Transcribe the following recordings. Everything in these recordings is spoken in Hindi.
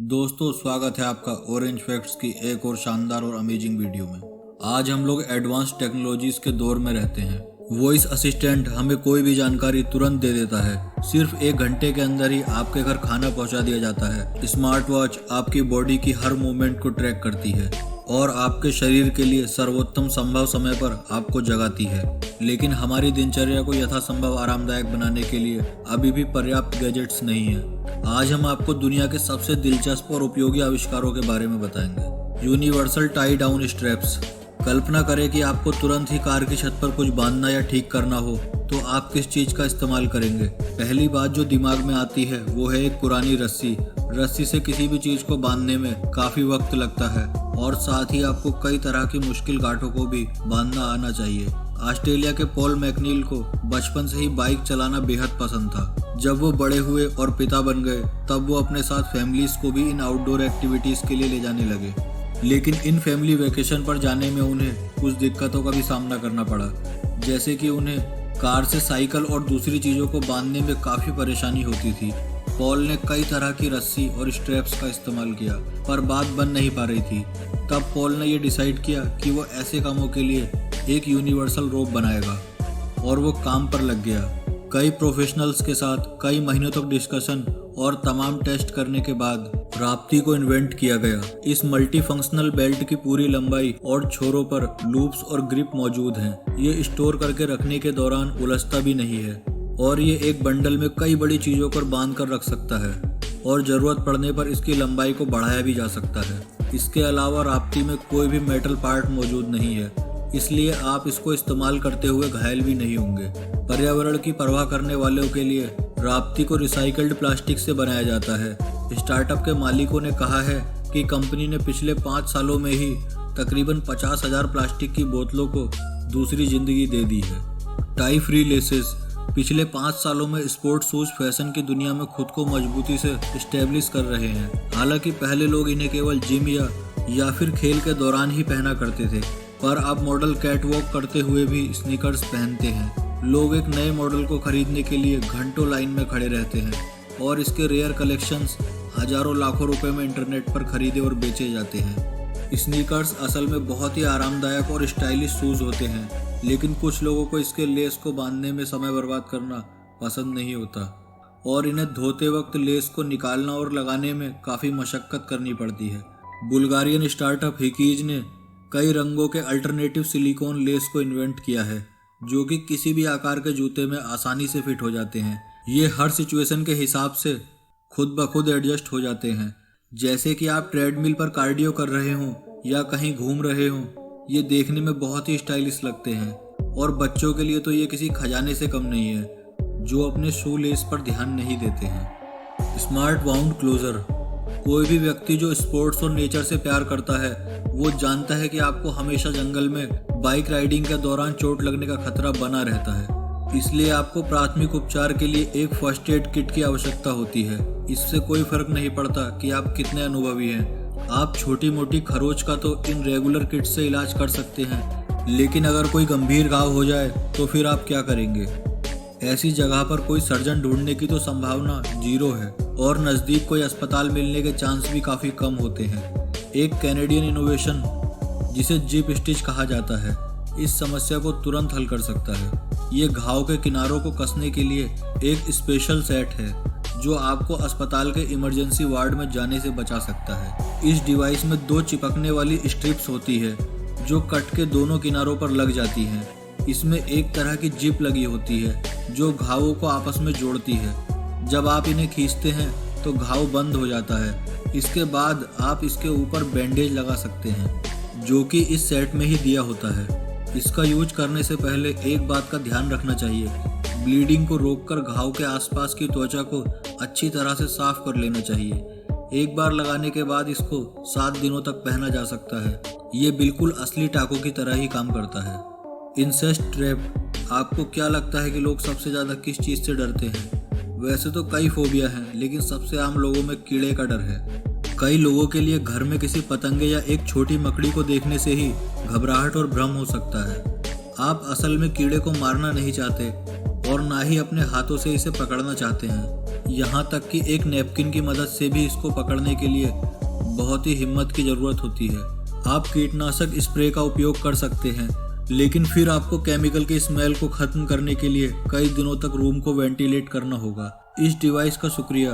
दोस्तों, स्वागत है आपका ऑरेंज फैक्ट्स की एक और शानदार और अमेजिंग वीडियो में। आज हम लोग एडवांस टेक्नोलॉजीज के दौर में रहते हैं। वॉइस असिस्टेंट हमें कोई भी जानकारी तुरंत दे देता है। सिर्फ 1 घंटे के अंदर ही आपके घर खाना पहुंचा दिया जाता है। स्मार्ट वॉच आपकी बॉडी की हर मूवमेंट को ट्रैक करती है और आपके शरीर के लिए सर्वोत्तम संभव समय पर आपको जगाती है। लेकिन हमारी दिनचर्या को यथासंभव आरामदायक बनाने के लिए अभी भी पर्याप्त गैजेट्स नहीं है। आज हम आपको दुनिया के सबसे दिलचस्प और उपयोगी आविष्कारों के बारे में बताएंगे। Universal tie down straps. कल्पना करें कि आपको तुरंत ही कार की छत पर कुछ बांधना या ठीक करना हो, तो आप किस चीज का इस्तेमाल करेंगे? पहली बात जो दिमाग में आती है वो है एक पुरानी रस्सी। रस्सी से किसी भी चीज को बांधने में काफी वक्त लगता है और साथ ही आपको कई तरह की मुश्किल गांठों को भी बांधना आना चाहिए। ऑस्ट्रेलिया के पॉल मैकनील को बचपन से ही बाइक चलाना बेहद पसंद था। जब वो बड़े हुए और पिता बन गए, तब वो अपने साथ फैमिलीज को भी इन आउटडोर एक्टिविटीज के लिए ले जाने लगे। लेकिन इन फैमिली वेकेशन पर जाने में उन्हें कुछ दिक्कतों का भी सामना करना पड़ा, जैसे कि उन्हें कार से साइकिल और दूसरी चीज़ों को बांधने में काफ़ी परेशानी होती थी। पॉल ने कई तरह की रस्सी और स्ट्रैप्स का इस्तेमाल किया, पर बात बन नहीं पा रही थी। तब पॉल ने ये डिसाइड किया कि वो ऐसे कामों के लिए एक यूनिवर्सल रोप बनाएगा और वो काम पर लग गया। कई प्रोफेशनल्स के साथ कई महीनों तक डिस्कशन और तमाम टेस्ट करने के बाद राप्ती को इन्वेंट किया गया। इस मल्टी फंक्शनल बेल्ट की पूरी लंबाई और छोरों पर लूप्स और ग्रिप मौजूद हैं। ये स्टोर करके रखने के दौरान उलझता भी नहीं है और ये एक बंडल में कई बड़ी चीज़ों पर बांध कर रख सकता है और ज़रूरत पड़ने पर इसकी लंबाई को बढ़ाया भी जा सकता है। इसके अलावा राप्ती में कोई भी मेटल पार्ट मौजूद नहीं है, इसलिए आप इसको इस्तेमाल करते हुए घायल भी नहीं होंगे। पर्यावरण की परवाह करने वालों के लिए राप्ती को रिसाइकल्ड प्लास्टिक से बनाया जाता है। स्टार्टअप के मालिकों ने कहा है कि कंपनी ने पिछले 5 सालों में ही तकरीबन 50,000 प्लास्टिक की बोतलों को दूसरी जिंदगी दे दी है। Tie free laces. पिछले 5 सालों में स्पोर्ट्स शूज फैशन की दुनिया में खुद को मजबूती से स्टेब्लिश कर रहे हैं। हालांकि पहले लोग इन्हें केवल जिम या फिर खेल के दौरान ही पहना करते थे, पर अब मॉडल कैटवॉक करते हुए भी स्नीकर्स पहनते हैं। लोग एक नए मॉडल को खरीदने के लिए घंटों लाइन में खड़े रहते हैं और इसके रेयर कलेक्शंस हजारों लाखों रुपए में इंटरनेट पर खरीदे और बेचे जाते हैं। स्नीकर्स असल में बहुत ही आरामदायक और स्टाइलिश शूज होते हैं, लेकिन कुछ लोगों को इसके लेस को बांधने में समय बर्बाद करना पसंद नहीं होता और इन्हें धोते वक्त लेस को निकालना और लगाने में काफ़ी मशक्क़त करनी पड़ती है। बुल्गारियन स्टार्टअप हिकीज ने कई रंगों के अल्टरनेटिव सिलिकॉन लेस को इन्वेंट किया है, जो कि किसी भी आकार के जूते में आसानी से फिट हो जाते हैं। ये हर सिचुएशन के हिसाब से खुद ब खुद एडजस्ट हो जाते हैं, जैसे कि आप ट्रेडमिल पर कार्डियो कर रहे हों या कहीं घूम रहे हों। ये देखने में बहुत ही स्टाइलिश लगते हैं और बच्चों के लिए तो ये किसी खजाने से कम नहीं है, जो अपने शू लेस पर ध्यान नहीं देते हैं। Smart wound closure. कोई भी व्यक्ति जो स्पोर्ट्स और नेचर से प्यार करता है, वो जानता है कि आपको हमेशा जंगल में बाइक राइडिंग के दौरान चोट लगने का खतरा बना रहता है। इसलिए आपको प्राथमिक उपचार के लिए एक फर्स्ट एड किट की आवश्यकता होती है। इससे कोई फर्क नहीं पड़ता कि आप कितने अनुभवी हैं। आप छोटी मोटी खरोच का तो इन रेगुलर किट से इलाज कर सकते हैं, लेकिन अगर कोई गंभीर घाव हो जाए तो फिर आप क्या करेंगे? ऐसी जगह पर कोई सर्जन ढूंढने की तो संभावना 0 है और नज़दीक कोई अस्पताल मिलने के चांस भी काफ़ी कम होते हैं। एक कैनेडियन इनोवेशन जिसे जिप स्टिच कहा जाता है, इस समस्या को तुरंत हल कर सकता है। ये घाव के किनारों को कसने के लिए एक स्पेशल सेट है जो आपको अस्पताल के इमरजेंसी वार्ड में जाने से बचा सकता है। इस डिवाइस में 2 चिपकने वाली स्ट्रिप्स होती है जो कट के दोनों किनारों पर लग जाती हैं। इसमें एक तरह की जिप लगी होती है जो घावों को आपस में जोड़ती है। जब आप इन्हें खींचते हैं तो घाव बंद हो जाता है। इसके बाद आप इसके ऊपर बैंडेज लगा सकते हैं, जो कि इस सेट में ही दिया होता है। इसका यूज करने से पहले एक बात का ध्यान रखना चाहिए, ब्लीडिंग को रोककर घाव के आसपास की त्वचा को अच्छी तरह से साफ कर लेना चाहिए। एक बार लगाने के बाद इसको 7 दिनों तक पहना जा सकता है। ये बिल्कुल असली टाकों की तरह ही काम करता है। Incest trap. आपको क्या लगता है कि लोग सबसे ज़्यादा किस चीज़ से डरते हैं? वैसे तो कई फोबिया हैं, लेकिन सबसे आम लोगों में कीड़े का डर है। कई लोगों के लिए घर में किसी पतंगे या एक छोटी मकड़ी को देखने से ही घबराहट और भ्रम हो सकता है। आप असल में कीड़े को मारना नहीं चाहते और ना ही अपने हाथों से इसे पकड़ना चाहते हैं। यहाँ तक कि एक नैपकिन की मदद से भी इसको पकड़ने के लिए बहुत ही हिम्मत की ज़रूरत होती है। आप कीटनाशक स्प्रे का उपयोग कर सकते हैं, लेकिन फिर आपको केमिकल के स्मेल को ख़त्म करने के लिए कई दिनों तक रूम को वेंटिलेट करना होगा। इस डिवाइस का शुक्रिया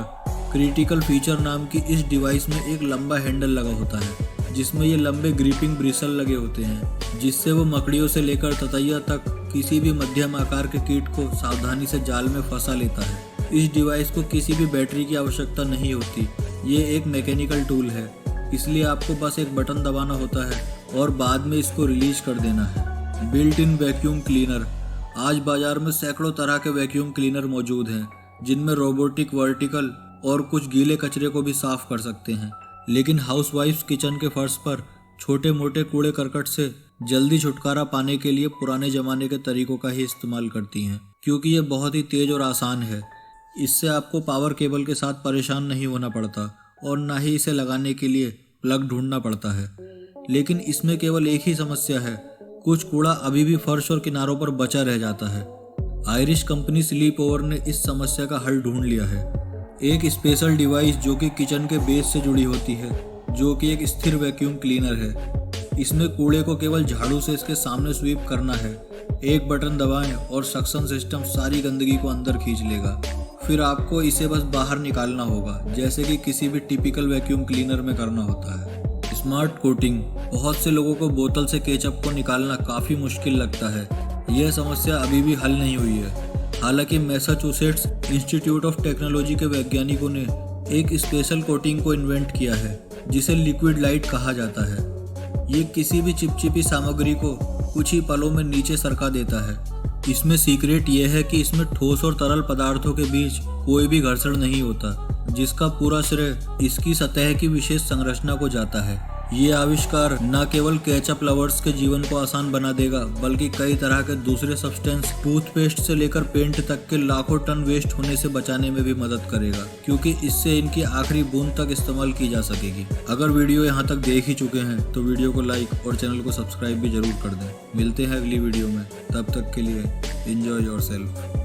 क्रिटिकल फीचर नाम की इस डिवाइस में एक लंबा हैंडल लगा होता है, जिसमें ये लंबे ग्रिपिंग ब्रिसल लगे होते हैं, जिससे वो मकड़ियों से लेकर ततैया तक किसी भी मध्यम आकार के कीट को सावधानी से जाल में फंसा लेता है। इस डिवाइस को किसी भी बैटरी की आवश्यकता नहीं होती। ये एक मैकेनिकल टूल है, इसलिए आपको बस एक बटन दबाना होता है और बाद में इसको रिलीज कर देना है। Built in vacuum cleaner. आज बाजार में सैकड़ों तरह के वैक्यूम क्लीनर मौजूद हैं, जिनमें रोबोटिक, वर्टिकल और कुछ गीले कचरे को भी साफ कर सकते हैं। लेकिन हाउसवाइफ्स किचन के फर्श पर छोटे मोटे कूड़े करकट से जल्दी छुटकारा पाने के लिए पुराने जमाने के तरीकों का ही इस्तेमाल करती हैं, क्योंकि ये बहुत ही तेज और आसान है। इससे आपको पावर केबल के साथ परेशान नहीं होना पड़ता और ना ही इसे लगाने के लिए प्लग ढूंढना पड़ता है। लेकिन इसमें केवल एक ही समस्या है, कुछ कूड़ा अभी भी फर्श और किनारों पर बचा रह जाता है। आयरिश कंपनी स्लीप ओवर ने इस समस्या का हल ढूंढ लिया है। एक स्पेशल डिवाइस जो कि किचन के बेस से जुड़ी होती है, जो कि एक स्थिर वैक्यूम क्लीनर है। इसमें कूड़े को केवल झाड़ू से इसके सामने स्वीप करना है। एक बटन दबाएं और सक्शन सिस्टम सारी गंदगी को अंदर खींच लेगा। फिर आपको इसे बस बाहर निकालना होगा, जैसे कि किसी भी टिपिकल वैक्यूम क्लीनर में करना होता है। Smart coating. बहुत से लोगों को बोतल से केचप को निकालना काफ़ी मुश्किल लगता है। यह समस्या अभी भी हल नहीं हुई है। हालांकि मैसाचुसेट्स इंस्टीट्यूट ऑफ टेक्नोलॉजी के वैज्ञानिकों ने एक स्पेशल कोटिंग को इन्वेंट किया है, जिसे लिक्विड लाइट कहा जाता है। ये किसी भी चिपचिपी सामग्री को कुछ ही पलों में नीचे सरका देता है। इसमें सीक्रेट यह है कि इसमें ठोस और तरल पदार्थों के बीच कोई भी घर्षण नहीं होता, जिसका पूरा श्रेय इसकी सतह की विशेष संरचना को जाता है। ये आविष्कार न केवल केचप लवर्स के जीवन को आसान बना देगा, बल्कि कई तरह के दूसरे सब्सटेंस, टूथपेस्ट से लेकर पेंट तक के लाखों टन वेस्ट होने से बचाने में भी मदद करेगा, क्योंकि इससे इनकी आखिरी बूंद तक इस्तेमाल की जा सकेगी। अगर वीडियो यहाँ तक देख ही चुके हैं तो वीडियो को लाइक और चैनल को सब्सक्राइब भी जरूर कर दें। मिलते हैं अगली वीडियो में, तब तक के लिए एंजॉय योरसेल्फ।